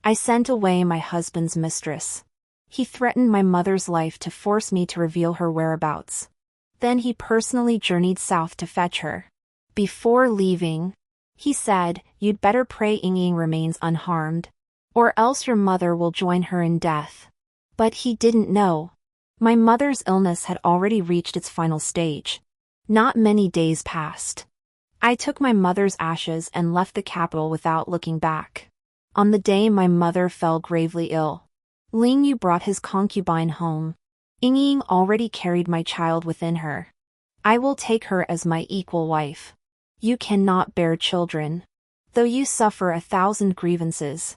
I sent away my husband's mistress. He threatened my mother's life to force me to reveal her whereabouts. Then he personally journeyed south to fetch her. Before leaving, he said, "You'd better pray Ying remains unharmed, or else your mother will join her in death." But he didn't know. My mother's illness had already reached its final stage. Not many days passed. I took my mother's ashes and left the capital without looking back. On the day my mother fell gravely ill, Ling Yu brought his concubine home. Ying already carried my child within her. "I will take her as my equal wife. You cannot bear children. Though you suffer 1,000 grievances,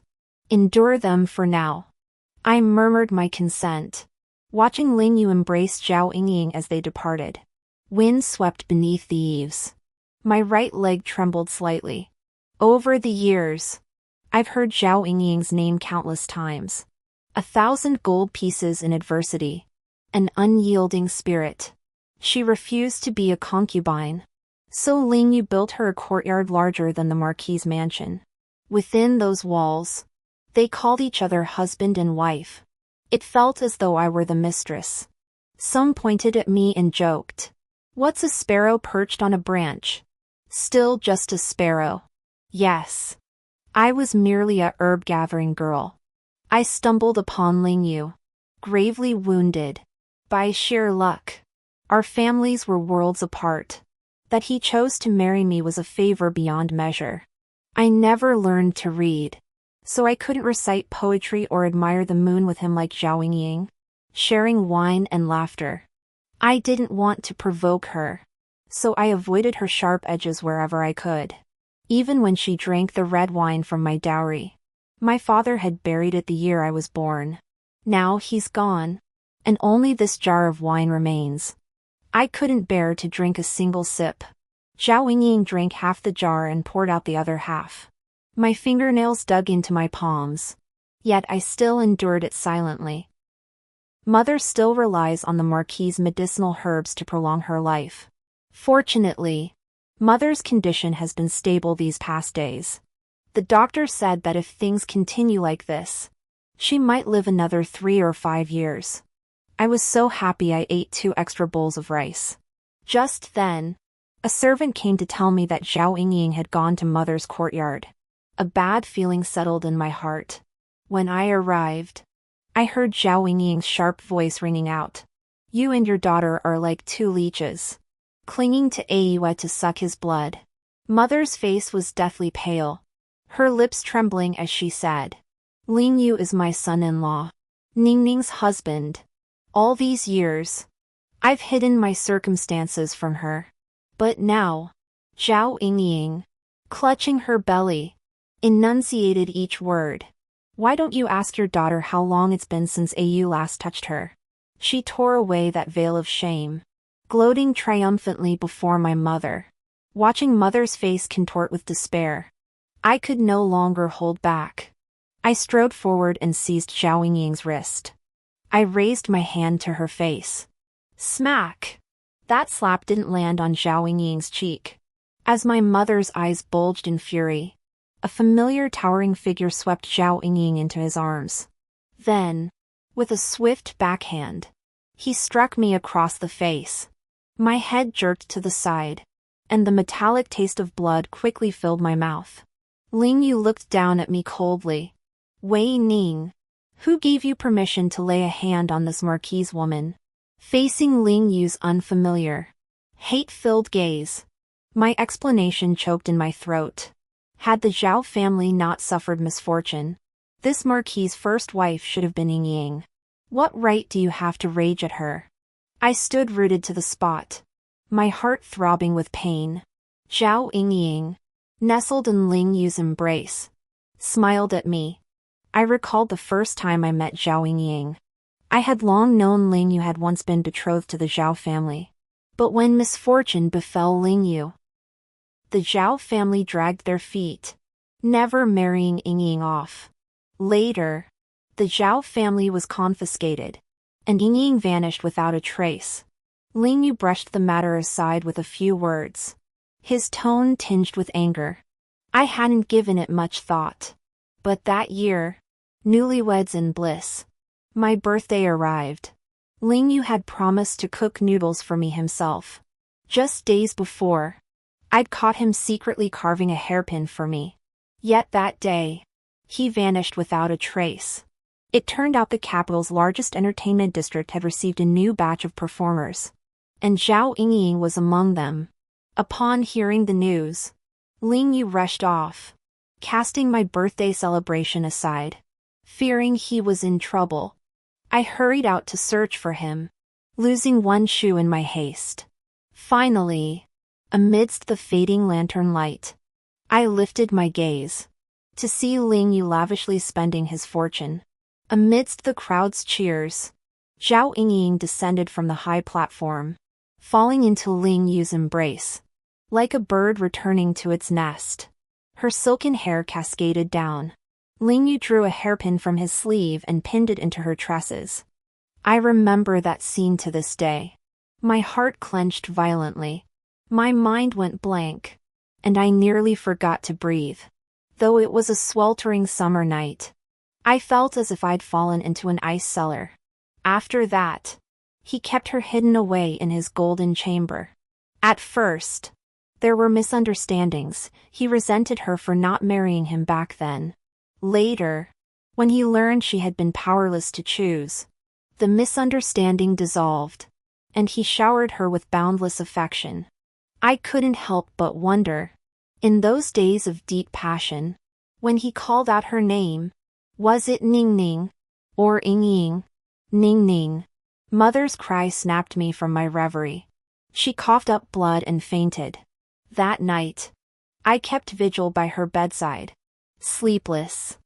endure them for now." I murmured my consent, watching Ling Yu embrace Zhao Ying as they departed. Wind swept beneath the eaves. My right leg trembled slightly. Over the years, I've heard Zhao Ying's name countless times. 1,000 gold pieces in adversity. An unyielding spirit. She refused to be a concubine. So Ling Yu built her a courtyard larger than the Marquis's mansion. Within those walls, they called each other husband and wife. It felt as though I were the mistress. Some pointed at me and joked, "What's a sparrow perched on a branch? Still just a sparrow." Yes. I was merely a herb-gathering girl. I stumbled upon Ling Yu, gravely wounded. By sheer luck, our families were worlds apart. That he chose to marry me was a favor beyond measure. I never learned to read, so I couldn't recite poetry or admire the moon with him like Zhao Ying, sharing wine and laughter. I didn't want to provoke her, so I avoided her sharp edges wherever I could. Even when she drank the red wine from my dowry. My father had buried it the year I was born. Now he's gone, and only this jar of wine remains. I couldn't bear to drink a single sip. Zhao Ying drank half the jar and poured out the other half. My fingernails dug into my palms. Yet I still endured it silently. Mother still relies on the Marquis's medicinal herbs to prolong her life. Fortunately, Mother's condition has been stable these past days. The doctor said that if things continue like this, she might live another 3 or 5 years. I was so happy I ate 2 extra bowls of rice. Just then, a servant came to tell me that Zhao Ying had gone to Mother's courtyard. A bad feeling settled in my heart. When I arrived, I heard Zhao Ying's sharp voice ringing out. "You and your daughter are like 2 leeches, clinging to Aiwa to suck his blood." Mother's face was deathly pale, her lips trembling as she said, "Ling Yu is my son-in-law, Ningning's husband. All these years, I've hidden my circumstances from her. But now," Zhao Ying, clutching her belly, enunciated each word. "Why don't you ask your daughter how long it's been since Au last touched her?" She tore away that veil of shame, gloating triumphantly before my mother. Watching Mother's face contort with despair, I could no longer hold back. I strode forward and seized Zhao Ying's wrist. I raised my hand to her face. Smack! That slap didn't land on Zhao Ying's cheek. As my mother's eyes bulged in fury, a familiar towering figure swept Zhao Ying into his arms. Then, with a swift backhand, he struck me across the face. My head jerked to the side, and the metallic taste of blood quickly filled my mouth. Ling Yu looked down at me coldly. "Wei Ning, who gave you permission to lay a hand on this Marquise woman?" Facing Ling Yu's unfamiliar, hate-filled gaze, my explanation choked in my throat. Had the Zhao family not suffered misfortune, this Marquis's first wife should have been Ying. What right do you have to rage at her? I stood rooted to the spot, my heart throbbing with pain. Zhao Ying, nestled in Ling Yu's embrace, smiled at me. I recalled the first time I met Zhao Ying. I had long known Ling Yu had once been betrothed to the Zhao family. But when misfortune befell Ling Yu, the Zhao family dragged their feet, never marrying Ying off. Later, the Zhao family was confiscated, and Ying vanished without a trace. Ling Yu brushed the matter aside with a few words, his tone tinged with anger. I hadn't given it much thought. But that year, Newlyweds in bliss. My birthday arrived. Ling Yu had promised to cook noodles for me himself. Just days before, I'd caught him secretly carving a hairpin for me. Yet that day, he vanished without a trace. It turned out the capital's largest entertainment district had received a new batch of performers, and Zhao Yingying was among them. Upon hearing the news, Ling Yu rushed off, casting my birthday celebration aside. Fearing he was in trouble, I hurried out to search for him, losing one shoe in my haste. Finally, amidst the fading lantern light, I lifted my gaze to see Ling Yu lavishly spending his fortune. Amidst the crowd's cheers, Zhao Yingying descended from the high platform, falling into Ling Yu's embrace. Like a bird returning to its nest, her silken hair cascaded down. Ling Yu drew a hairpin from his sleeve and pinned it into her tresses. I remember that scene to this day. My heart clenched violently. My mind went blank, and I nearly forgot to breathe. Though it was a sweltering summer night, I felt as if I'd fallen into an ice cellar. After that, he kept her hidden away in his golden chamber. At first, there were misunderstandings. He resented her for not marrying him back then. Later, when he learned she had been powerless to choose, the misunderstanding dissolved, and he showered her with boundless affection. I couldn't help but wonder, in those days of deep passion, when he called out her name, was it Ning Ning, or Ying Ying? Ning Ning. Mother's cry snapped me from my reverie. She coughed up blood and fainted. That night, I kept vigil by her bedside, sleepless.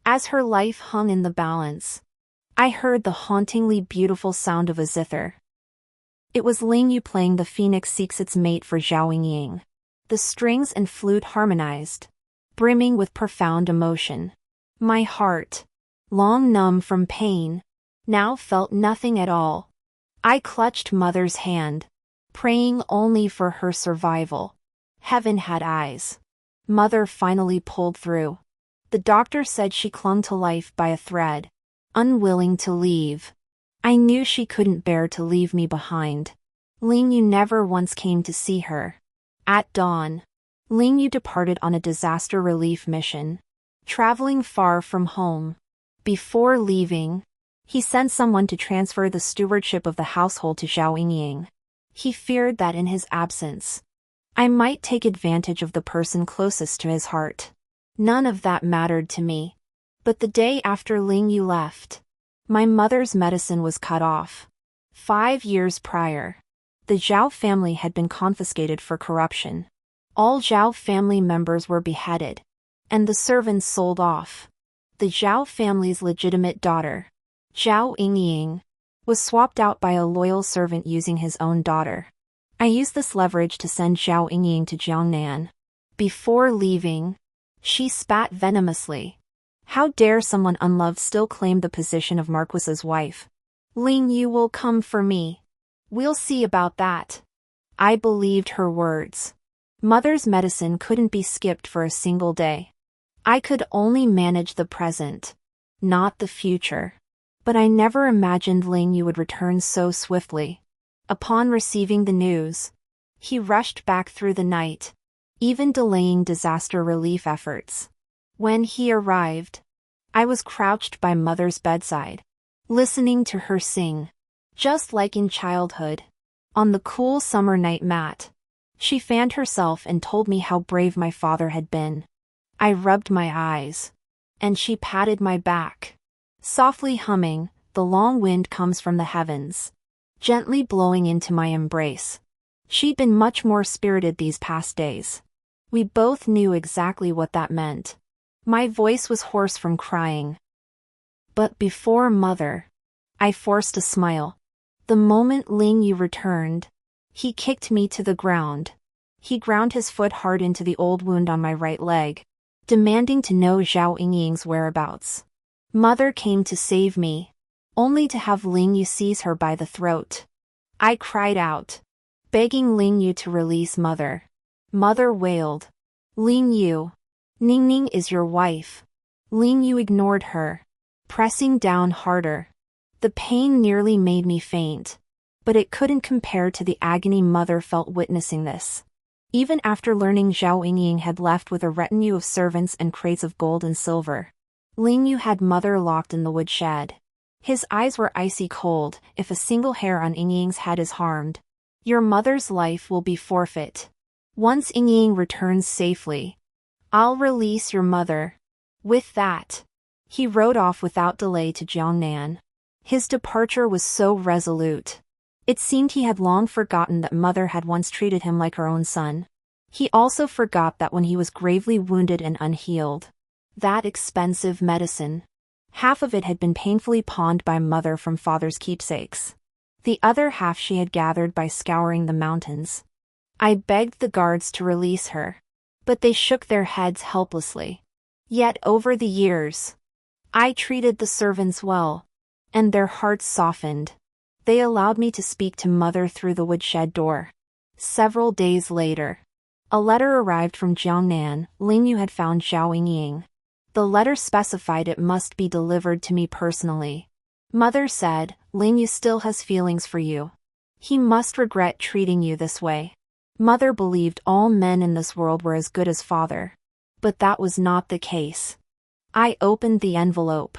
As her life hung in the balance, I heard the hauntingly beautiful sound of a zither. It was Ling Yu playing The Phoenix Seeks Its Mate for Zhao Yingying. The strings and flute harmonized, brimming with profound emotion. My heart, long numb from pain, now felt nothing at all. I clutched Mother's hand, praying only for her survival. Heaven had eyes. Mother finally pulled through. The doctor said she clung to life by a thread, unwilling to leave. I knew she couldn't bear to leave me behind. Ling Yu never once came to see her. At dawn, Ling Yu departed on a disaster relief mission, traveling far from home. Before leaving, he sent someone to transfer the stewardship of the household to Zhao Yingying. He feared that in his absence, I might take advantage of the person closest to his heart. None of that mattered to me. But the day after Ling Yu left, my mother's medicine was cut off. 5 years prior, the Zhao family had been confiscated for corruption. All Zhao family members were beheaded, and the servants sold off. The Zhao family's legitimate daughter, Zhao Yingying, was swapped out by a loyal servant using his own daughter. I used this leverage to send Zhao Yingying to Jiangnan. Before leaving, she spat venomously. How dare someone unloved still claim the position of Marquis's wife? Ling Yu will come for me. We'll see about that. I believed her words. Mother's medicine couldn't be skipped for a single day. I could only manage the present, not the future. But I never imagined Ling Yu would return so swiftly. Upon receiving the news, he rushed back through the night, even delaying disaster relief efforts. When he arrived, I was crouched by Mother's bedside, listening to her sing. Just like in childhood, on the cool summer night mat, she fanned herself and told me how brave my father had been. I rubbed my eyes, and she patted my back, softly humming, "The long wind comes from the heavens," gently blowing into my embrace. She'd been much more spirited these past days. We both knew exactly what that meant. My voice was hoarse from crying. But before Mother, I forced a smile. The moment Ling Yu returned, he kicked me to the ground. He ground his foot hard into the old wound on my right leg, demanding to know Zhao Yingying's whereabouts. Mother came to save me, only to have Ling Yu seize her by the throat. I cried out, begging Ling Yu to release Mother. Mother wailed, "Ling Yu, Ning Ning is your wife." Ling Yu ignored her, pressing down harder. The pain nearly made me faint. But it couldn't compare to the agony Mother felt witnessing this. Even after learning Zhao Yingying had left with a retinue of servants and crates of gold and silver, Ling Yu had Mother locked in the woodshed. His eyes were icy cold. If a single hair on Yingying's head is harmed, your mother's life will be forfeit. Once Yingying returns safely, I'll release your mother. With that, he rode off without delay to Jiangnan. His departure was so resolute. It seemed he had long forgotten that Mother had once treated him like her own son. He also forgot that when he was gravely wounded and unhealed, that expensive medicine, half of it had been painfully pawned by Mother from Father's keepsakes. The other half she had gathered by scouring the mountains. I begged the guards to release her, but they shook their heads helplessly. Yet over the years, I treated the servants well, and their hearts softened. They allowed me to speak to Mother through the woodshed door. Several days later, a letter arrived from Jiangnan. Ling Yu had found Zhao Yingying. The letter specified it must be delivered to me personally. Mother said, Ling Yu still has feelings for you. He must regret treating you this way. Mother believed all men in this world were as good as Father. But that was not the case. I opened the envelope.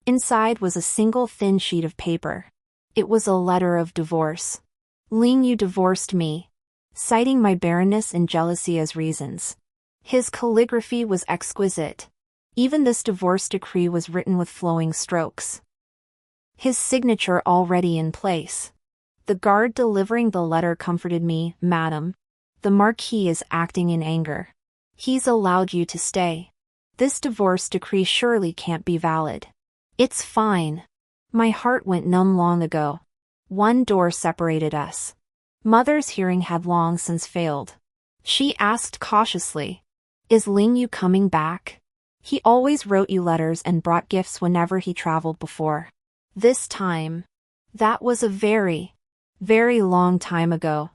Inside was a single thin sheet of paper. It was a letter of divorce. Ling Yu divorced me, citing my barrenness and jealousy as reasons. His calligraphy was exquisite. Even this divorce decree was written with flowing strokes. His signature already in place. The guard delivering the letter comforted me. Madam, the Marquis is acting in anger. He's allowed you to stay. This divorce decree surely can't be valid. It's fine. My heart went numb long ago. One door separated us. Mother's hearing had long since failed. She asked cautiously, Is Ling Yu coming back? He always wrote you letters and brought gifts whenever he traveled before. This time, that was a very, very long time ago.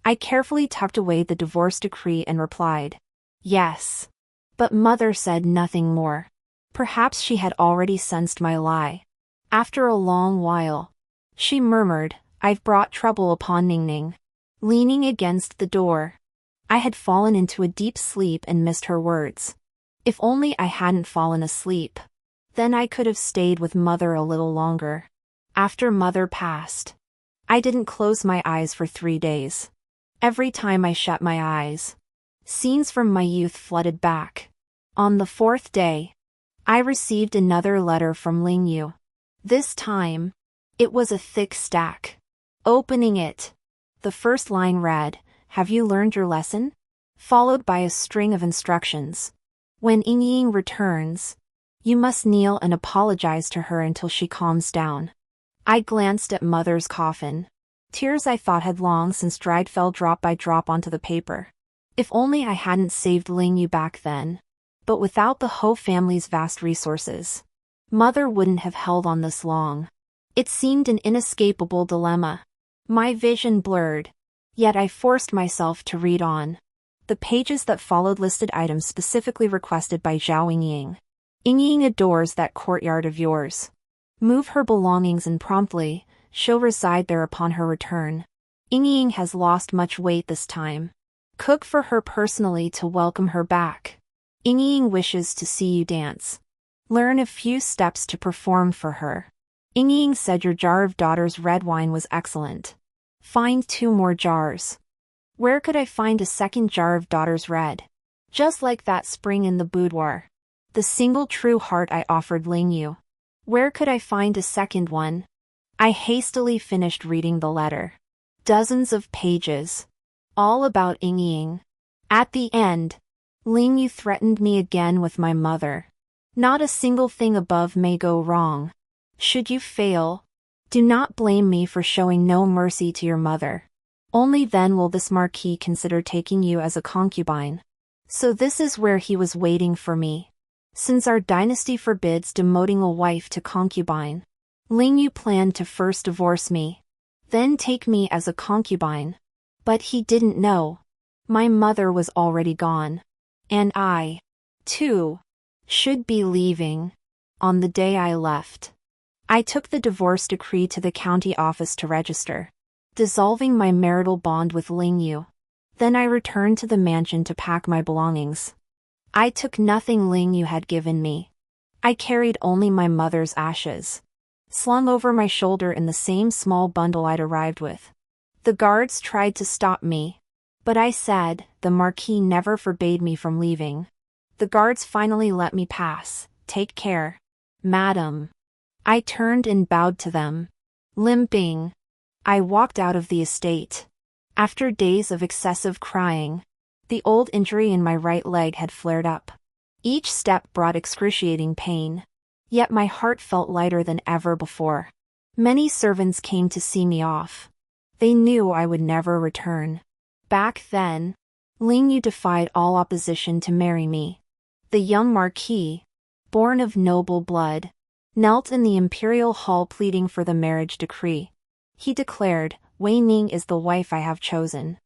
I carefully tucked away the divorce decree and replied, Yes. But Mother said nothing more. Perhaps she had already sensed my lie. After a long while, she murmured, I've brought trouble upon Ningning. Leaning against the door, I had fallen into a deep sleep and missed her words. If only I hadn't fallen asleep. Then I could have stayed with Mother a little longer. After Mother passed, I didn't close my eyes for 3 days. Every time I shut my eyes, scenes from my youth flooded back. On the 4th day, I received another letter from Ling Yu. This time, it was a thick stack. Opening it, the first line read, Have you learned your lesson? Followed by a string of instructions. When Yingying returns, you must kneel and apologize to her until she calms down. I glanced at Mother's coffin. Tears I thought had long since dried fell drop by drop onto the paper. If only I hadn't saved Ling Yu back then. But without the Ho family's vast resources, Mother wouldn't have held on this long. It seemed an inescapable dilemma. My vision blurred, yet I forced myself to read on. The pages that followed listed items specifically requested by Zhao Yingying. Yingying adores that courtyard of yours. Move her belongings and promptly, she'll reside there upon her return. Yingying has lost much weight this time. Cook for her personally to welcome her back. Yingying wishes to see you dance. Learn a few steps to perform for her. Yingying said your jar of daughter's red wine was excellent. Find 2 more jars. Where could I find a second jar of daughter's red? Just like that spring in the boudoir. The single true heart I offered Ling Yu. Where could I find a second one? I hastily finished reading the letter. Dozens of pages. All about Yingying. At the end, Ling Yu threatened me again with my mother. Not a single thing above may go wrong. Should you fail, do not blame me for showing no mercy to your mother. Only then will this Marquis consider taking you as a concubine. So this is where he was waiting for me. Since our dynasty forbids demoting a wife to concubine, Ling Yu planned to first divorce me, then take me as a concubine. But he didn't know. My mother was already gone. And I, too, should be leaving. On the day I left, I took the divorce decree to the county office to register, dissolving my marital bond with Ling Yu. Then I returned to the mansion to pack my belongings. I took nothing Ling Yu had given me. I carried only my mother's ashes, slung over my shoulder in the same small bundle I'd arrived with. The guards tried to stop me, but I said the Marquis never forbade me from leaving. The guards finally let me pass. "Take care, madam." I turned and bowed to them. Limping, I walked out of the estate. After days of excessive crying, the old injury in my right leg had flared up. Each step brought excruciating pain, yet my heart felt lighter than ever before. Many servants came to see me off. They knew I would never return. Back then, Ling Yu defied all opposition to marry me. The young Marquis, born of noble blood, knelt in the imperial hall pleading for the marriage decree. He declared, "Wei Ning is the wife I have chosen.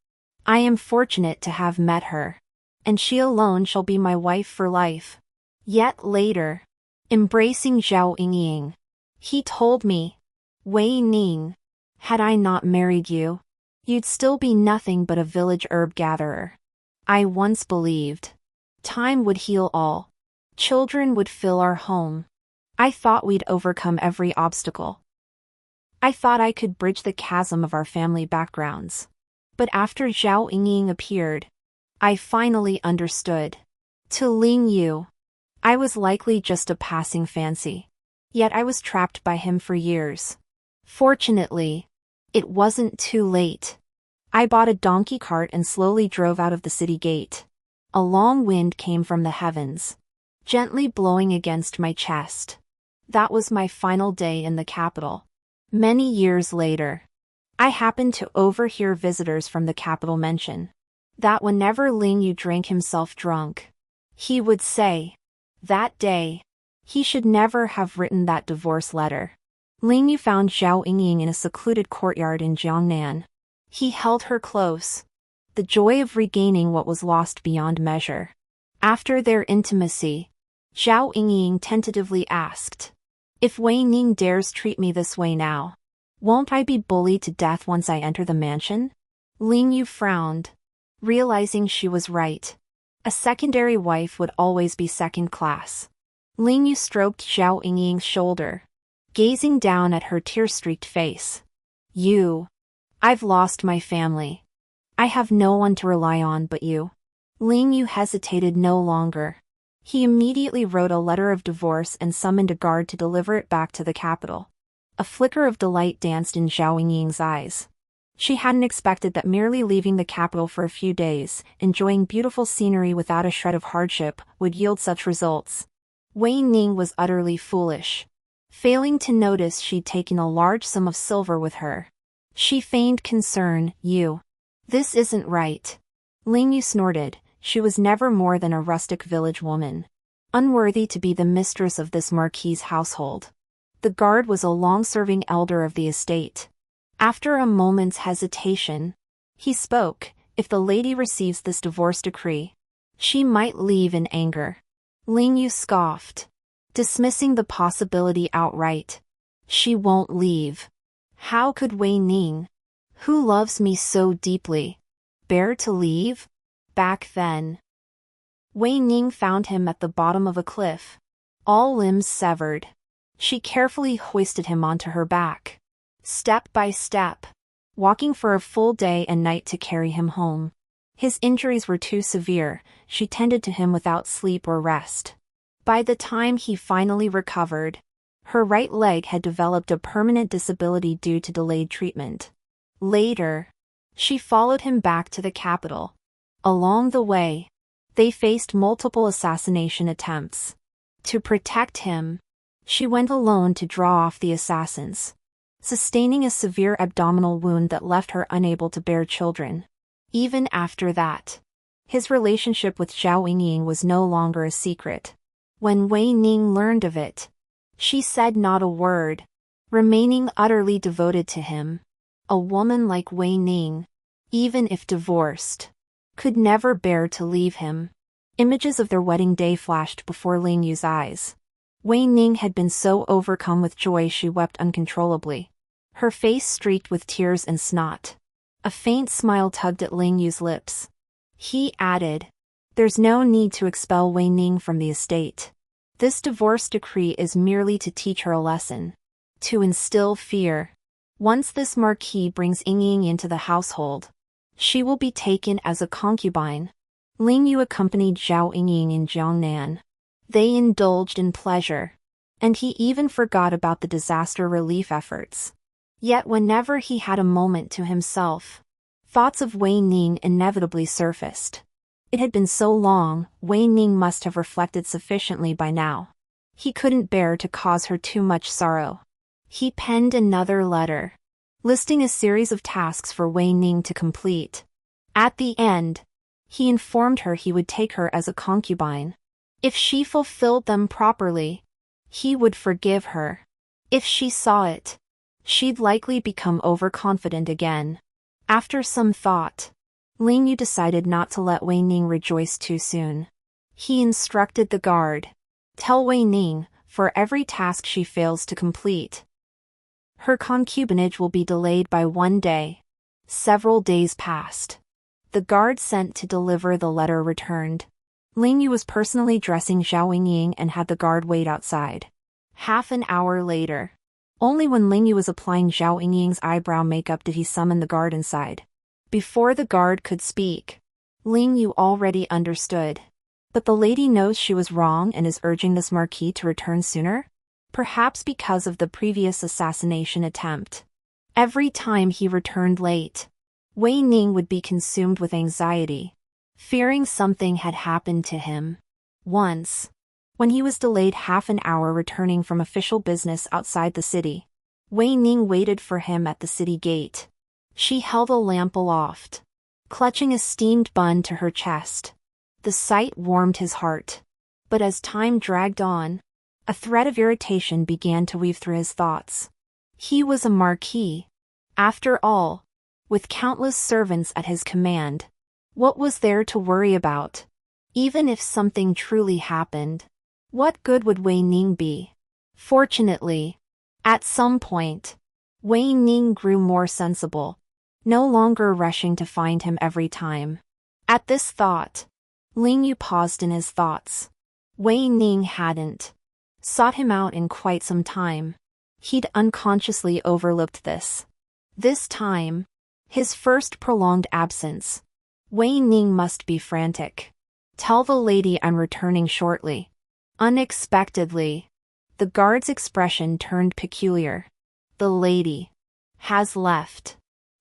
I am fortunate to have met her, and she alone shall be my wife for life." Yet later, embracing Zhao Yingying, he told me, "Wei Ning, had I not married you, you'd still be nothing but a village herb gatherer." I once believed time would heal all. Children would fill our home. I thought we'd overcome every obstacle. I thought I could bridge the chasm of our family backgrounds. But after Zhao Yingying appeared, I finally understood. To Ling Yu, I was likely just a passing fancy. Yet I was trapped by him for years. Fortunately, it wasn't too late. I bought a donkey cart and slowly drove out of the city gate. A long wind came from the heavens, gently blowing against my chest. That was my final day in the capital. Many years later, I happened to overhear visitors from the capital mention that whenever Ling Yu drank himself drunk, he would say, that day, he should never have written that divorce letter. Ling Yu found Zhao Yingying in a secluded courtyard in Jiangnan. He held her close, the joy of regaining what was lost beyond measure. After their intimacy, Zhao Yingying tentatively asked, "If Wei Ning dares treat me this way now, won't I be bullied to death once I enter the mansion?" Ling Yu frowned, realizing she was right. A secondary wife would always be second class. Ling Yu stroked Zhao Yingying's shoulder, gazing down at her tear-streaked face. I've lost my family. I have no one to rely on but you." Ling Yu hesitated no longer. He immediately wrote a letter of divorce and summoned a guard to deliver it back to the capital. A flicker of delight danced in Zhao Yingying's eyes. She hadn't expected that merely leaving the capital for a few days, enjoying beautiful scenery without a shred of hardship, would yield such results. Wei Ning was utterly foolish, failing to notice she'd taken a large sum of silver with her. She feigned concern. This isn't right." Ling Yu snorted. She was never more than a rustic village woman, unworthy to be the mistress of this Marquis's household. The guard was a long-serving elder of the estate. After a moment's hesitation, he spoke, "If the lady receives this divorce decree, she might leave in anger." Ling Yu scoffed, dismissing the possibility outright. "She won't leave. How could Wei Ning, who loves me so deeply, bear to leave?" Back then, Wei Ning found him at the bottom of a cliff, all limbs severed. She carefully hoisted him onto her back, step by step, walking for a full day and night to carry him home. His injuries were too severe. She tended to him without sleep or rest. By the time he finally recovered, her right leg had developed a permanent disability due to delayed treatment. Later, she followed him back to the capital. Along the way, they faced multiple assassination attempts. To protect him, she went alone to draw off the assassins, sustaining a severe abdominal wound that left her unable to bear children. Even after that, his relationship with Zhao Yingying was no longer a secret. When Wei Ning learned of it, she said not a word, remaining utterly devoted to him. A woman like Wei Ning, even if divorced, could never bear to leave him. Images of their wedding day flashed before Ling Yu's eyes. Wei Ning had been so overcome with joy she wept uncontrollably. Her face streaked with tears and snot. A faint smile tugged at Ling Yu's lips. He added, "There's no need to expel Wei Ning from the estate. This divorce decree is merely to teach her a lesson. To instill fear. Once this marquis brings Ying into the household, she will be taken as a concubine." Ling Yu accompanied Zhao Ying in Jiangnan. They indulged in pleasure. And he even forgot about the disaster relief efforts. Yet whenever he had a moment to himself, thoughts of Wei Ning inevitably surfaced. It had been so long, Wei Ning must have reflected sufficiently by now. He couldn't bear to cause her too much sorrow. He penned another letter, listing a series of tasks for Wei Ning to complete. At the end, he informed her he would take her as a concubine. If she fulfilled them properly, he would forgive her. If she saw it, she'd likely become overconfident again. After some thought, Ling Yu decided not to let Wei Ning rejoice too soon. He instructed the guard, "Tell Wei Ning, for every task she fails to complete, her concubinage will be delayed by 1 day." Several days passed. The guard sent to deliver the letter returned. Ling Yu was personally dressing Zhao Ying and had the guard wait outside. Half an hour later, only when Ling Yu was applying Zhao Ying's eyebrow makeup did he summon the guard inside. Before the guard could speak, Ling Yu already understood. But the lady knows she was wrong and is urging this marquis to return sooner? Perhaps because of the previous assassination attempt. Every time he returned late, Wei Ning would be consumed with anxiety, fearing something had happened to him. Once, when he was delayed half an hour returning from official business outside the city, Wei Ning waited for him at the city gate. She held a lamp aloft, clutching a steamed bun to her chest. The sight warmed his heart. But as time dragged on, a thread of irritation began to weave through his thoughts. He was a marquis. After all, with countless servants at his command, what was there to worry about? Even if something truly happened, what good would Wei Ning be? Fortunately, at some point, Wei Ning grew more sensible, no longer rushing to find him every time. At this thought, Ling Yu paused in his thoughts. Wei Ning hadn't sought him out in quite some time. He'd unconsciously overlooked this. This time, his first prolonged absence. Wei Ning must be frantic. "Tell the lady I'm returning shortly." Unexpectedly, the guard's expression turned peculiar. "The lady has left."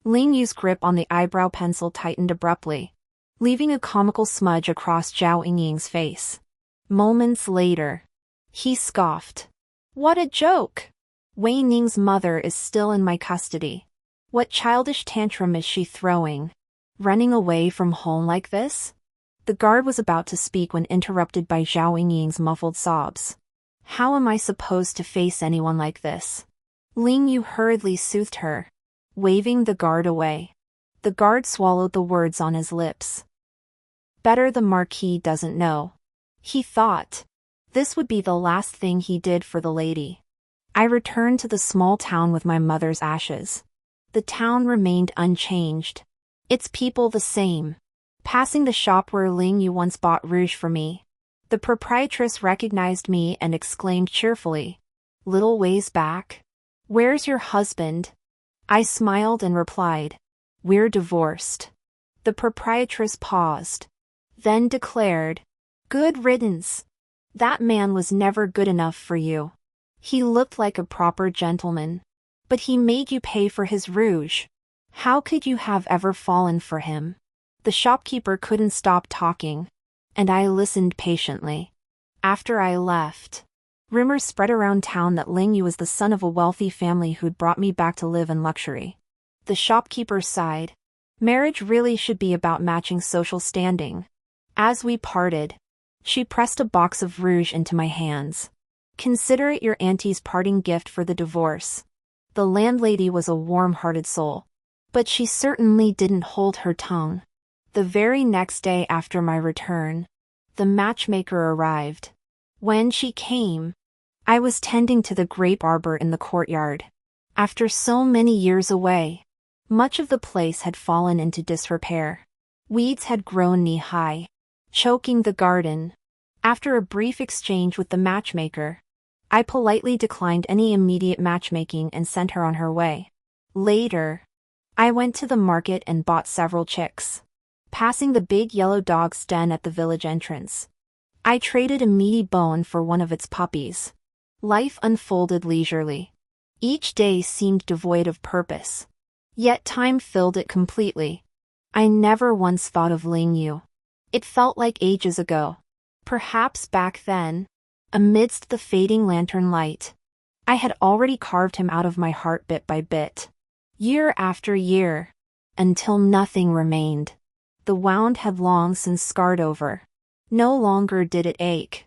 Ling Yu's grip on the eyebrow pencil tightened abruptly, leaving a comical smudge across Zhao Ying's face. Moments later, he scoffed. "What a joke! Wei Ning's mother is still in my custody. What childish tantrum is she throwing? Running away from home like this?" The guard was about to speak when interrupted by Zhao Ying's muffled sobs. "How am I supposed to face anyone like this?" Ling Yu hurriedly soothed her, waving the guard away. The guard swallowed the words on his lips. Better the marquis doesn't know, he thought. This would be the last thing he did for the lady. I returned to the small town with my mother's ashes. The town remained unchanged. Its people the same. Passing the shop where Ling Yu once bought rouge for me, the proprietress recognized me and exclaimed cheerfully, "Little ways back? Where's your husband?" I smiled and replied, "We're divorced." The proprietress paused, then declared, "Good riddance. That man was never good enough for you. He looked like a proper gentleman, but he made you pay for his rouge. How could you have ever fallen for him?" The shopkeeper couldn't stop talking, and I listened patiently. After I left, rumors spread around town that Ling Yu was the son of a wealthy family who'd brought me back to live in luxury. The shopkeeper sighed. Marriage really should be about matching social standing. As we parted, she pressed a box of rouge into my hands. "Consider it your auntie's parting gift for the divorce." The landlady was a warm-hearted soul, but she certainly didn't hold her tongue. The very next day after my return, the matchmaker arrived. When she came, I was tending to the grape arbor in the courtyard. After so many years away, much of the place had fallen into disrepair. Weeds had grown knee-high, choking the garden. After a brief exchange with the matchmaker, I politely declined any immediate matchmaking and sent her on her way. Later, I went to the market and bought several chicks. Passing the big yellow dog's den at the village entrance, I traded a meaty bone for one of its puppies. Life unfolded leisurely. Each day seemed devoid of purpose. Yet time filled it completely. I never once thought of Ling Yu. It felt like ages ago. Perhaps back then, amidst the fading lantern light, I had already carved him out of my heart bit by bit. Year after year, until nothing remained. The wound had long since scarred over. No longer did it ache.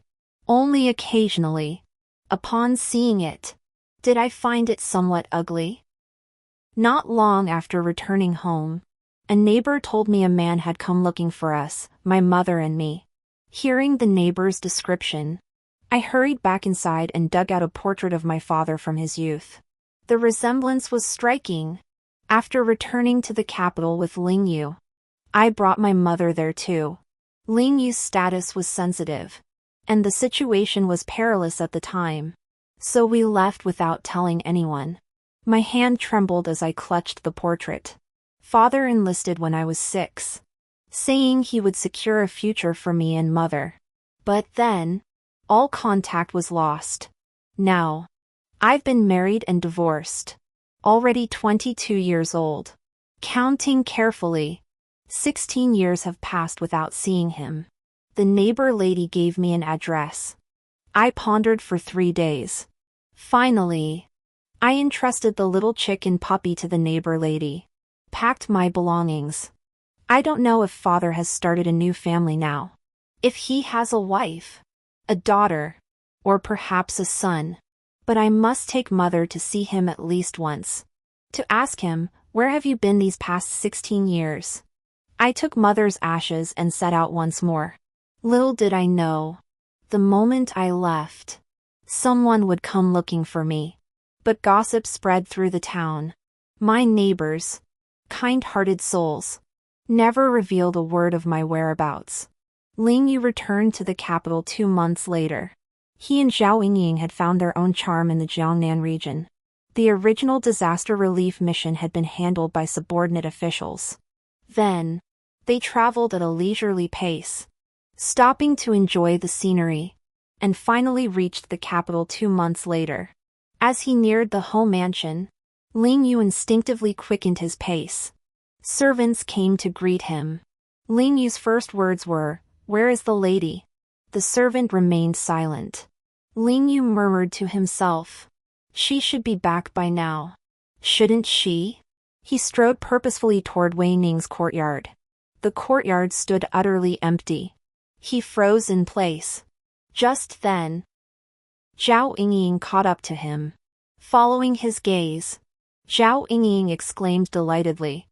Only occasionally, upon seeing it, did I find it somewhat ugly. Not long after returning home, a neighbor told me a man had come looking for us, my mother and me. Hearing the neighbor's description, I hurried back inside and dug out a portrait of my father from his youth. The resemblance was striking. After returning to the capital with Ling Yu, I brought my mother there too. Ling Yu's status was sensitive, and the situation was perilous at the time. So we left without telling anyone. My hand trembled as I clutched the portrait. Father enlisted when I was 6, saying he would secure a future for me and mother. But then, all contact was lost. Now, I've been married and divorced. Already 22 years old. Counting carefully, 16 years have passed without seeing him. The neighbor lady gave me an address. I pondered for 3 days. Finally, I entrusted the little chick and puppy to the neighbor lady. Packed my belongings. I don't know if father has started a new family now. If he has a wife, a daughter, or perhaps a son. But I must take mother to see him at least once. To ask him, where have you been these past 16 years? I took mother's ashes and set out once more. Little did I know, the moment I left, someone would come looking for me. But gossip spread through the town. My neighbors, kind-hearted souls, never revealed a word of my whereabouts. Ling Yu returned to the capital 2 months later. He and Zhao Yingying had found their own charm in the Jiangnan region. The original disaster relief mission had been handled by subordinate officials. Then, they traveled at a leisurely pace, stopping to enjoy the scenery, and finally reached the capital 2 months later. As he neared the home mansion, Ling Yu instinctively quickened his pace. Servants came to greet him. Ling Yu's first words were, "Where is the lady?" The servant remained silent. Ling Yu murmured to himself, "She should be back by now. Shouldn't she?" He strode purposefully toward Wei Ning's courtyard. The courtyard stood utterly empty. He froze in place. Just then, Zhao Yingying caught up to him. Following his gaze, Zhao Yingying exclaimed delightedly,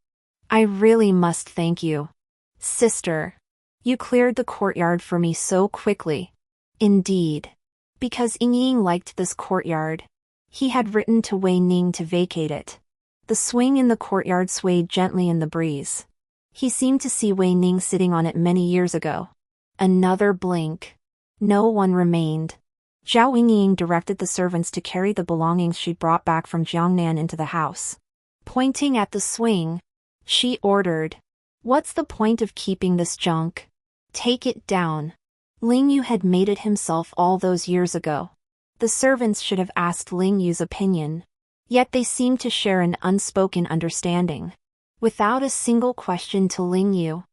"I really must thank you. Sister, you cleared the courtyard for me so quickly." Indeed. Because Yingying liked this courtyard, he had written to Wei Ning to vacate it. The swing in the courtyard swayed gently in the breeze. He seemed to see Wei Ning sitting on it many years ago. Another blink. No one remained. Zhao Yingying directed the servants to carry the belongings she'd brought back from Jiangnan into the house. Pointing at the swing, she ordered, "What's the point of keeping this junk? Take it down." Ling Yu had made it himself all those years ago. The servants should have asked Ling Yu's opinion. Yet they seemed to share an unspoken understanding. Without a single question to Ling Yu,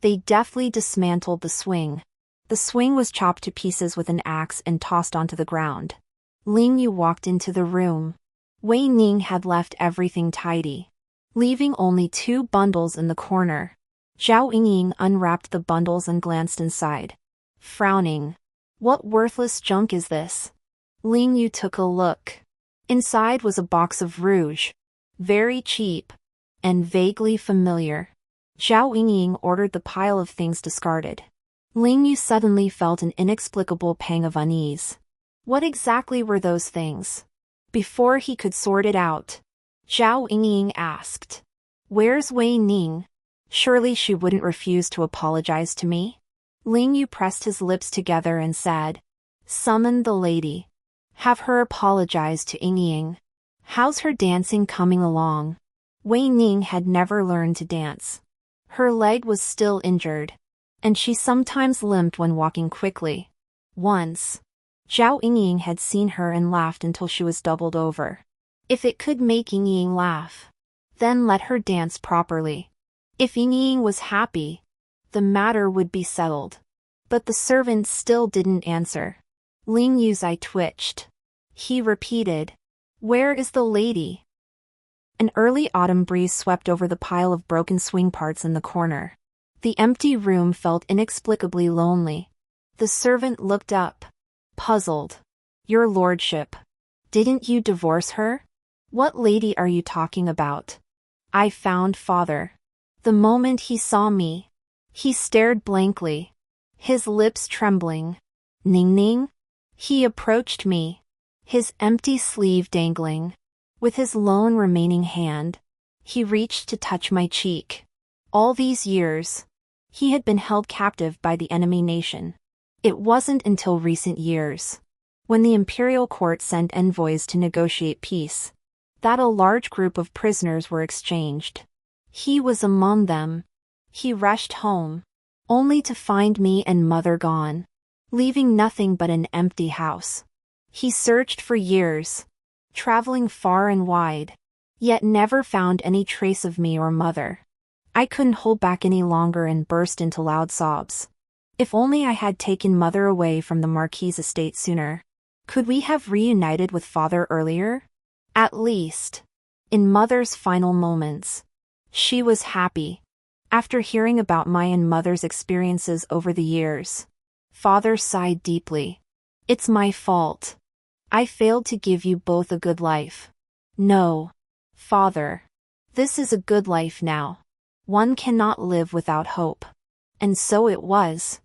they deftly dismantled the swing. The swing was chopped to pieces with an axe and tossed onto the ground. Ling Yu walked into the room. Wei Ning had left everything tidy, leaving only 2 bundles in the corner. Zhao Yingying unwrapped the bundles and glanced inside. Frowning, "What worthless junk is this?" Ling Yu took a look. Inside was a box of rouge. Very cheap, and vaguely familiar. Zhao Yingying ordered the pile of things discarded. Ling Yu suddenly felt an inexplicable pang of unease. What exactly were those things? Before he could sort it out, Zhao Yingying asked, "Where's Wei Ning? Surely she wouldn't refuse to apologize to me?" Ling Yu pressed his lips together and said, "Summon the lady. Have her apologize to Yingying. How's her dancing coming along?" Wei Ning had never learned to dance. Her leg was still injured, and she sometimes limped when walking quickly. Once, Zhao Yingying had seen her and laughed until she was doubled over. If it could make Yingying laugh, then let her dance properly. If Yingying was happy, the matter would be settled. But the servant still didn't answer. Ling Yu's eye twitched. He repeated, "Where is the lady?" An early autumn breeze swept over the pile of broken swing parts in the corner. The empty room felt inexplicably lonely. The servant looked up, puzzled. "Your lordship, didn't you divorce her? What lady are you talking about?" "I found father." The moment he saw me, he stared blankly, his lips trembling. "Ning Ning?" He approached me, his empty sleeve dangling. With his lone remaining hand, he reached to touch my cheek. All these years, he had been held captive by the enemy nation. It wasn't until recent years, when the imperial court sent envoys to negotiate peace, that a large group of prisoners were exchanged. He was among them. He rushed home, only to find me and mother gone, leaving nothing but an empty house. He searched for years, traveling far and wide, yet never found any trace of me or mother. I couldn't hold back any longer and burst into loud sobs. If only I had taken mother away from the Marquis's estate sooner. Could we have reunited with father earlier? At least, in mother's final moments, she was happy. After hearing about my and mother's experiences over the years, father sighed deeply. "It's my fault. I failed to give you both a good life." "No, father. This is a good life now. One cannot live without hope." And so it was.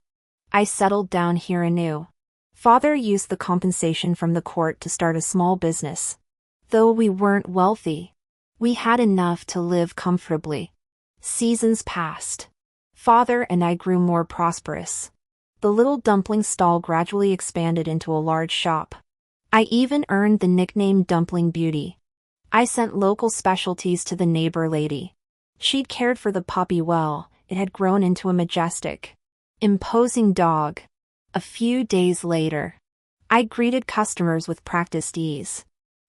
I settled down here anew. Father used the compensation from the court to start a small business. Though we weren't wealthy, we had enough to live comfortably. Seasons passed. Father and I grew more prosperous. The little dumpling stall gradually expanded into a large shop. I even earned the nickname Dumpling Beauty. I sent local specialties to the neighbor lady. She'd cared for the puppy well. It had grown into a majestic, imposing dog. A few days later, I greeted customers with practiced ease.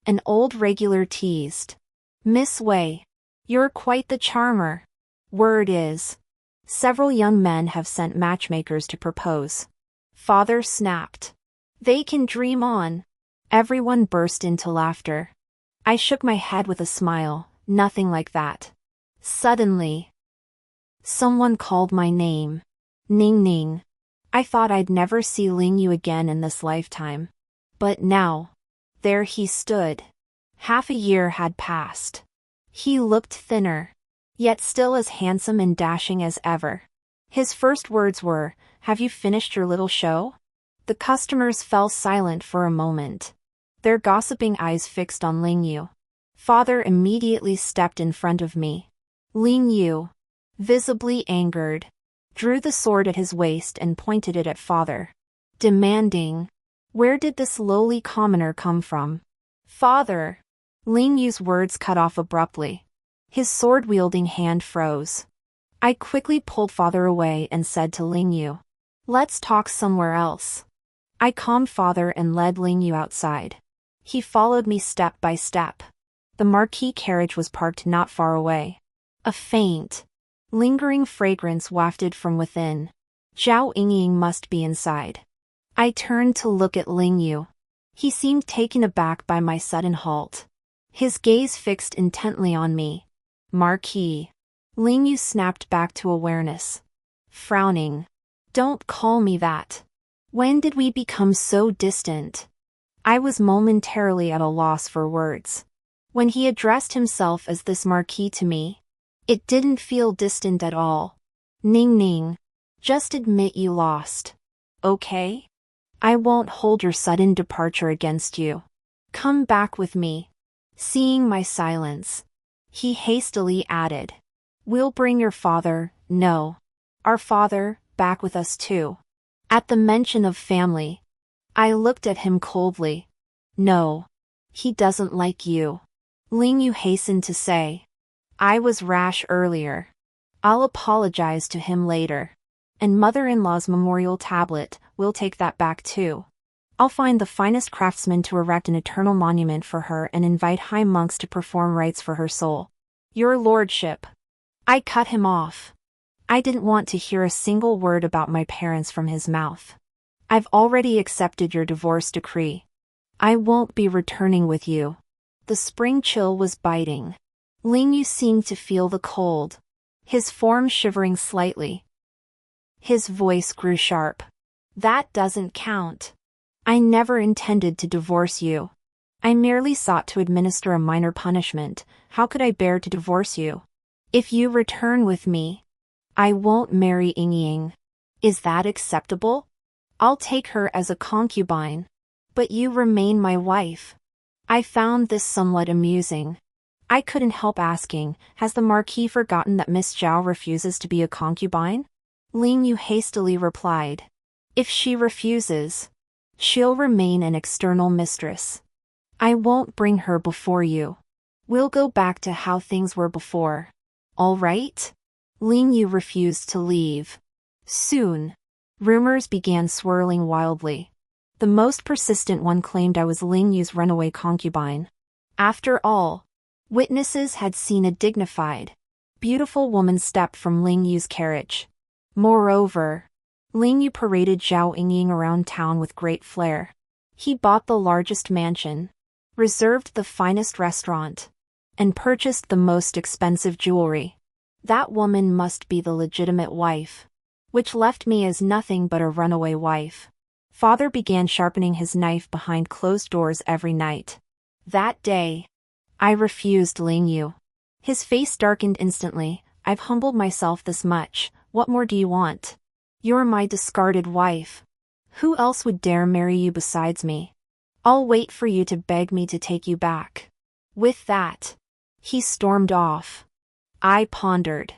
An old regular teased, "Miss Wei, you're quite the charmer." Word is, several young men have sent matchmakers to propose. Father snapped, "They can dream on." Everyone burst into laughter. I shook my head with a smile. Nothing like that. Suddenly, someone called my name. Ning Ning. I thought I'd never see Ling Yu again in this lifetime. But now, there he stood. Half a year had passed. He looked thinner, yet still as handsome and dashing as ever. His first words were, "Have you finished your little show?" The customers fell silent for a moment, their gossiping eyes fixed on Ling Yu. Father immediately stepped in front of me. Ling Yu, visibly angered, drew the sword at his waist and pointed it at father, demanding, "Where did this lowly commoner come from?" "Father!" Ling Yu's words cut off abruptly. His sword-wielding hand froze. I quickly pulled father away and said to Ling Yu, "Let's talk somewhere else." I calmed father and led Ling Yu outside. He followed me step by step. The Marquis carriage was parked not far away. A faint, lingering fragrance wafted from within. Zhao Yingying must be inside. I turned to look at Ling Yu. He seemed taken aback by my sudden halt. His gaze fixed intently on me. "Marquis." Ling Yu snapped back to awareness, frowning. "Don't call me that. When did we become so distant?" I was momentarily at a loss for words. When he addressed himself as this Marquis to me, it didn't feel distant at all. "Ning Ning, just admit you lost. Okay?" I won't hold your sudden departure against you. Come back with me. Seeing my silence, he hastily added, we'll bring your father, no, our father, back with us too. At the mention of family, I looked at him coldly. No. He doesn't like you. Ling Yu hastened to say. I was rash earlier. I'll apologize to him later. And mother-in-law's memorial tablet, we'll take that back too. I'll find the finest craftsman to erect an eternal monument for her and invite high monks to perform rites for her soul. Your lordship. I cut him off. I didn't want to hear a single word about my parents from his mouth. I've already accepted your divorce decree. I won't be returning with you. The spring chill was biting. Ling Yu seemed to feel the cold, his form shivering slightly. His voice grew sharp. That doesn't count. I never intended to divorce you. I merely sought to administer a minor punishment. How could I bear to divorce you? If you return with me, I won't marry Ying. Is that acceptable? I'll take her as a concubine. But you remain my wife. I found this somewhat amusing. I couldn't help asking, has the Marquis forgotten that Miss Zhao refuses to be a concubine? Ling Yu hastily replied. If she refuses, she'll remain an external mistress. I won't bring her before you. We'll go back to how things were before. All right? Ling Yu refused to leave. Soon, rumors began swirling wildly. The most persistent one claimed I was Ling Yu's runaway concubine. After all, witnesses had seen a dignified, beautiful woman step from Ling Yu's carriage. Moreover, Ling Yu paraded Zhao Yingying around town with great flair. He bought the largest mansion, reserved the finest restaurant, and purchased the most expensive jewelry. That woman must be the legitimate wife, which left me as nothing but a runaway wife. Father began sharpening his knife behind closed doors every night. That day, I refused Ling Yu. His face darkened instantly. I've humbled myself this much. What more do you want? You're my discarded wife. Who else would dare marry you besides me? I'll wait for you to beg me to take you back. With that, he stormed off. I pondered.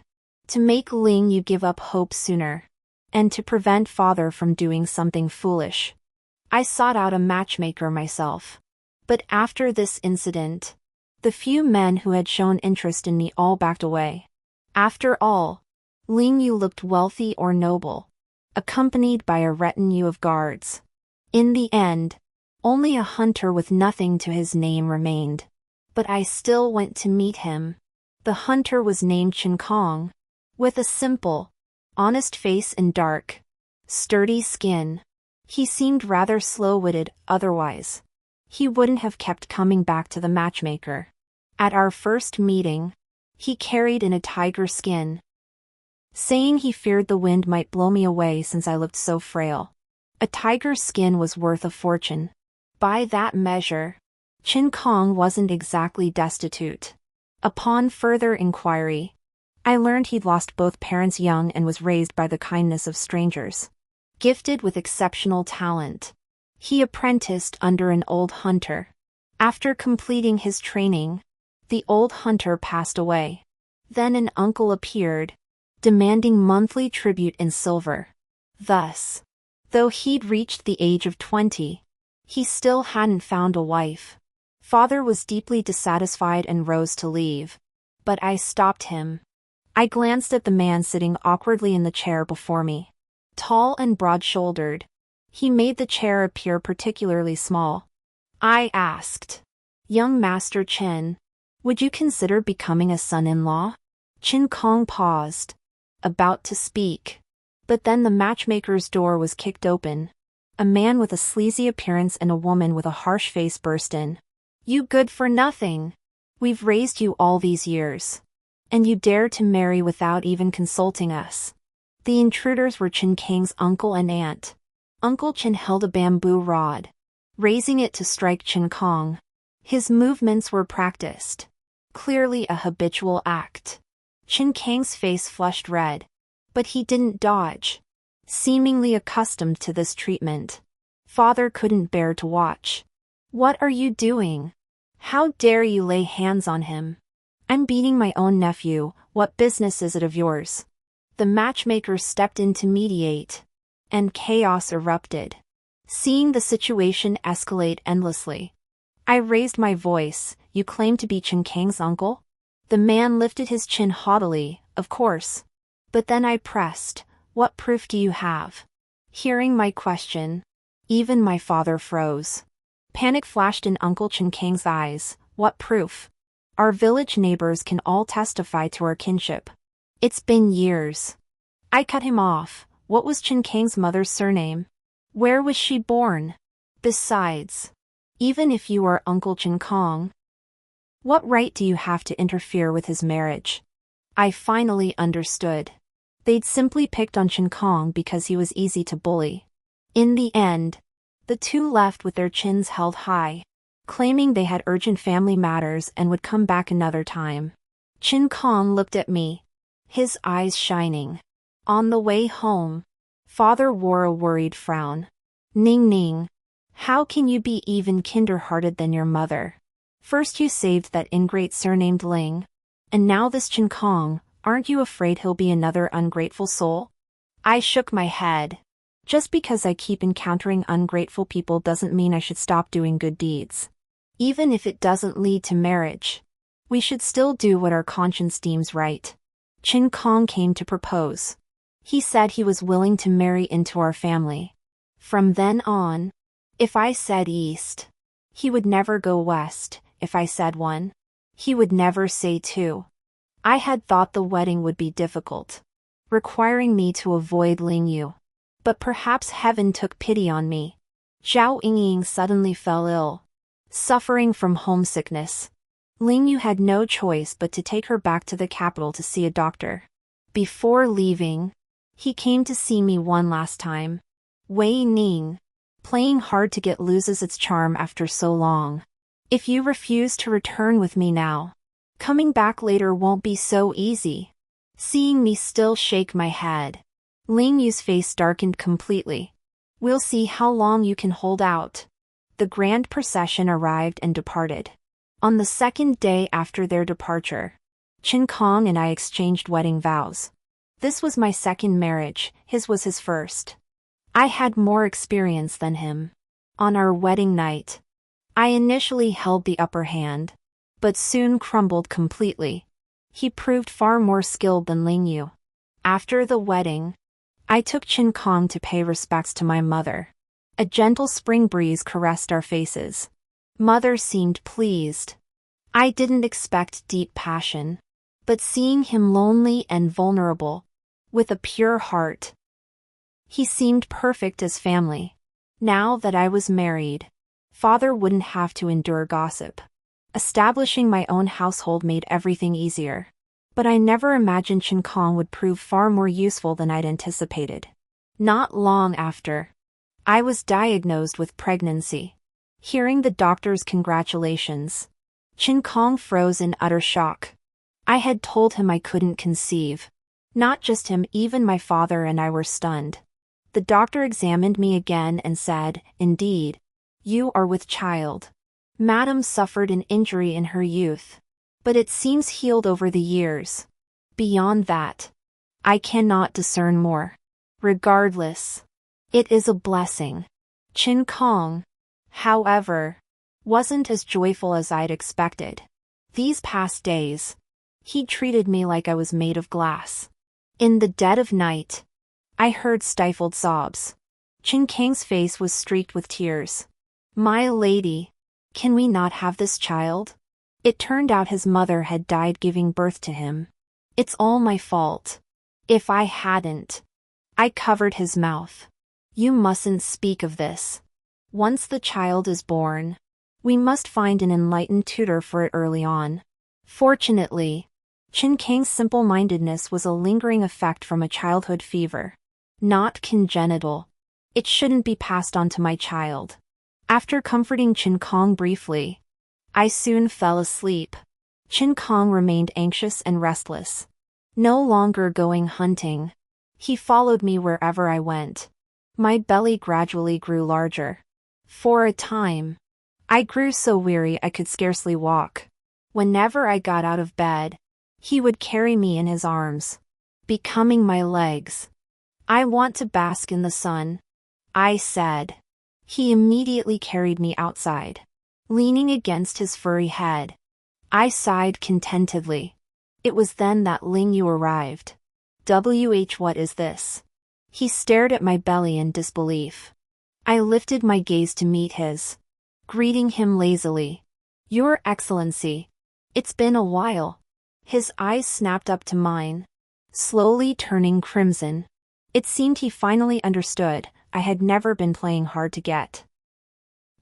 To make Ling Yu give up hope sooner, and to prevent father from doing something foolish, I sought out a matchmaker myself. But after this incident, the few men who had shown interest in me all backed away. After all, Ling Yu looked wealthy or noble, accompanied by a retinue of guards. In the end, only a hunter with nothing to his name remained. But I still went to meet him. The hunter was named Chen Kong, with a simple, honest face and dark, sturdy skin. He seemed rather slow-witted otherwise. He wouldn't have kept coming back to the matchmaker. At our first meeting, he carried in a tiger skin, saying he feared the wind might blow me away since I looked so frail. A tiger's skin was worth a fortune. By that measure, Chen Kong wasn't exactly destitute. Upon further inquiry, I learned he'd lost both parents young and was raised by the kindness of strangers. Gifted with exceptional talent, he apprenticed under an old hunter. After completing his training, the old hunter passed away. Then an uncle appeared, demanding monthly tribute in silver. Thus, though he'd reached the age of 20, he still hadn't found a wife. Father was deeply dissatisfied and rose to leave. But I stopped him. I glanced at the man sitting awkwardly in the chair before me. Tall and broad-shouldered, he made the chair appear particularly small. I asked, "Young Master Chen, would you consider becoming a son-in-law?" Chen Kong paused, about to speak. But then the matchmaker's door was kicked open. A man with a sleazy appearance and a woman with a harsh face burst in. "You good for nothing! We've raised you all these years, and you dare to marry without even consulting us." The intruders were Chen Kang's uncle and aunt. Uncle Chen held a bamboo rod, raising it to strike Chen Kong. His movements were practiced, clearly a habitual act. Chen Kang's face flushed red, but he didn't dodge, seemingly accustomed to this treatment. Father couldn't bear to watch. "What are you doing? How dare you lay hands on him? I'm beating my own nephew, what business is it of yours?" The matchmaker stepped in to mediate, and chaos erupted. Seeing the situation escalate endlessly, I raised my voice. "You claim to be Chen Kang's uncle?" The man lifted his chin haughtily. "Of course." But then I pressed, "What proof do you have?" Hearing my question, even my father froze. Panic flashed in Uncle Chen Kang's eyes. "What proof? Our village neighbors can all testify to our kinship. It's been years." I cut him off. "What was Chen Kang's mother's surname? Where was she born? Besides, even if you are Uncle Chen Kang, what right do you have to interfere with his marriage?" I finally understood. They'd simply picked on Chen Kang because he was easy to bully. In the end, the two left with their chins held high, claiming they had urgent family matters and would come back another time. Chen Kang looked at me, his eyes shining. On the way home, Father wore a worried frown. "Ning Ning, how can you be even kinder-hearted than your mother? First you saved that ingrate surnamed Ling, and now this Chen Kang. Aren't you afraid he'll be another ungrateful soul?" I shook my head. Just because I keep encountering ungrateful people doesn't mean I should stop doing good deeds. Even if it doesn't lead to marriage, we should still do what our conscience deems right. Chen Kang came to propose. He said he was willing to marry into our family. From then on, if I said east, he would never go west. If I said one, he would never say two. I had thought the wedding would be difficult, requiring me to avoid Ling Yu. But perhaps heaven took pity on me. Zhao Yingying suddenly fell ill, suffering from homesickness. Ling Yu had no choice but to take her back to the capital to see a doctor. Before leaving, he came to see me one last time. "Wei Ning, playing hard to get loses its charm after so long. If you refuse to return with me now, coming back later won't be so easy." Seeing me still shake my head, Ling Yu's face darkened completely. "We'll see how long you can hold out." The grand procession arrived and departed. On the second day after their departure, Chen Kang and I exchanged wedding vows. This was my second marriage, his was his first. I had more experience than him. On our wedding night, I initially held the upper hand, but soon crumbled completely. He proved far more skilled than Ling Yu. After the wedding, I took Chen Kang to pay respects to my mother. A gentle spring breeze caressed our faces. Mother seemed pleased. I didn't expect deep passion, but seeing him lonely and vulnerable, with a pure heart, he seemed perfect as family. Now that I was married, Father wouldn't have to endure gossip. Establishing my own household made everything easier. But I never imagined Chen Kang would prove far more useful than I'd anticipated. Not long after, I was diagnosed with pregnancy. Hearing the doctor's congratulations, Chen Kang froze in utter shock. I had told him I couldn't conceive. Not just him, even my father and I were stunned. The doctor examined me again and said, "Indeed, you are with child. Madam suffered an injury in her youth, but it seems healed over the years. Beyond that, I cannot discern more. Regardless, it is a blessing." Chen Kang, however, wasn't as joyful as I'd expected. These past days, he treated me like I was made of glass. In the dead of night, I heard stifled sobs. Chen Kang's face was streaked with tears. "My lady, can we not have this child? It turned out his mother had died giving birth to him. It's all my fault. If I hadn't..." I covered his mouth. "You mustn't speak of this. Once the child is born, we must find an enlightened tutor for it early on." Fortunately, Chen Kang's simple-mindedness was a lingering effect from a childhood fever. Not congenital. It shouldn't be passed on to my child. After comforting Chen Kang briefly, I soon fell asleep. Chen Kang remained anxious and restless. No longer going hunting, he followed me wherever I went. My belly gradually grew larger. For a time, I grew so weary I could scarcely walk. Whenever I got out of bed, he would carry me in his arms, becoming my legs. I want to bask in the sun, I said. He immediately carried me outside, leaning against his furry head. I sighed contentedly. It was then that Ling Yu arrived. What is this? He stared at my belly in disbelief. I lifted my gaze to meet his, greeting him lazily. Your Excellency. It's been a while. His eyes snapped up to mine, slowly turning crimson. It seemed he finally understood I had never been playing hard to get.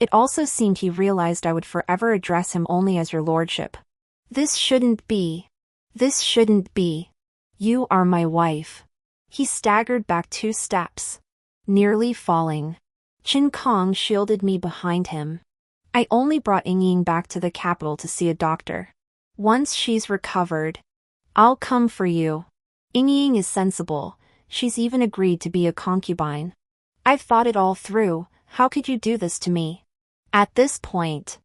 It also seemed he realized I would forever address him only as your lordship. This shouldn't be. This shouldn't be. You are my wife. He staggered back 2 steps, nearly falling. Qin Kong shielded me behind him. I only brought Ying back to the capital to see a doctor. Once she's recovered, I'll come for you. Ying is sensible. She's even agreed to be a concubine. I've thought it all through. How could you do this to me? At this point,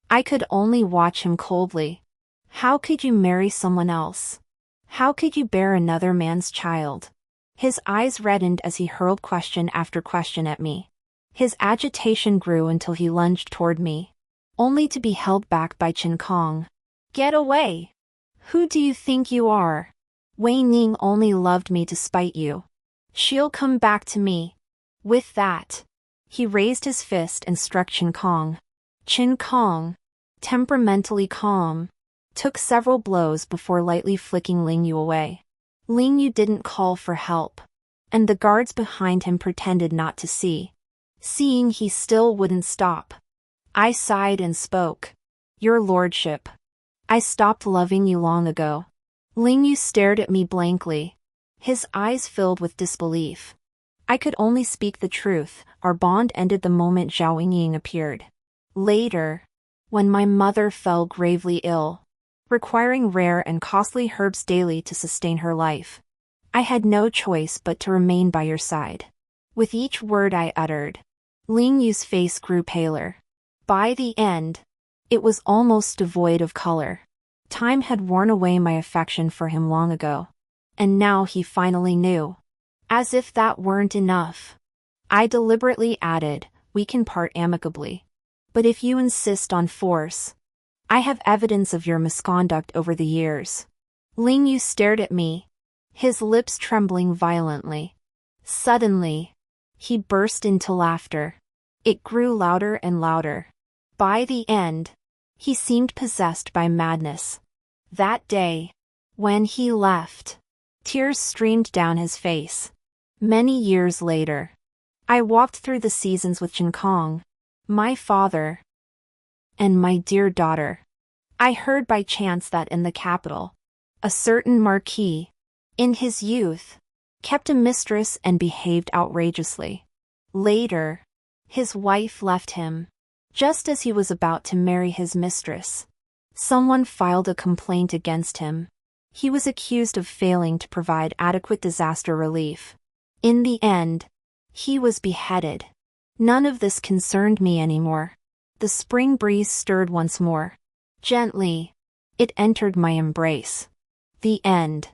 I could only watch him coldly. How could you marry someone else? How could you bear another man's child? His eyes reddened as he hurled question after question at me. His agitation grew until he lunged toward me, only to be held back by Qin Kong. Get away! Who do you think you are? Wei Ning only loved me to spite you. She'll come back to me. With that, he raised his fist and struck Qin Kong. Qin Kong, temperamentally calm, took several blows before lightly flicking Ling Yu away. Ling Yu didn't call for help, and the guards behind him pretended not to see. Seeing he still wouldn't stop, I sighed and spoke. Your lordship, I stopped loving you long ago. Ling Yu stared at me blankly, his eyes filled with disbelief. I could only speak the truth. Our bond ended the moment Zhao Ying appeared. Later, when my mother fell gravely ill, requiring rare and costly herbs daily to sustain her life, I had no choice but to remain by your side. With each word I uttered, Ling Yu's face grew paler. By the end, it was almost devoid of color. Time had worn away my affection for him long ago, and now he finally knew. As if that weren't enough, I deliberately added, we can part amicably. But if you insist on force, I have evidence of your misconduct over the years. Ling Yu stared at me, his lips trembling violently. Suddenly, he burst into laughter. It grew louder and louder. By the end, he seemed possessed by madness. That day, when he left, tears streamed down his face. Many years later, I walked through the seasons with Qin Kong, my father, and my dear daughter. I heard by chance that in the capital, a certain marquis, in his youth, kept a mistress and behaved outrageously. Later, his wife left him, just as he was about to marry his mistress. Someone filed a complaint against him. He was accused of failing to provide adequate disaster relief. In the end, he was beheaded. None of this concerned me anymore. The spring breeze stirred once more. Gently, it entered my embrace. The end.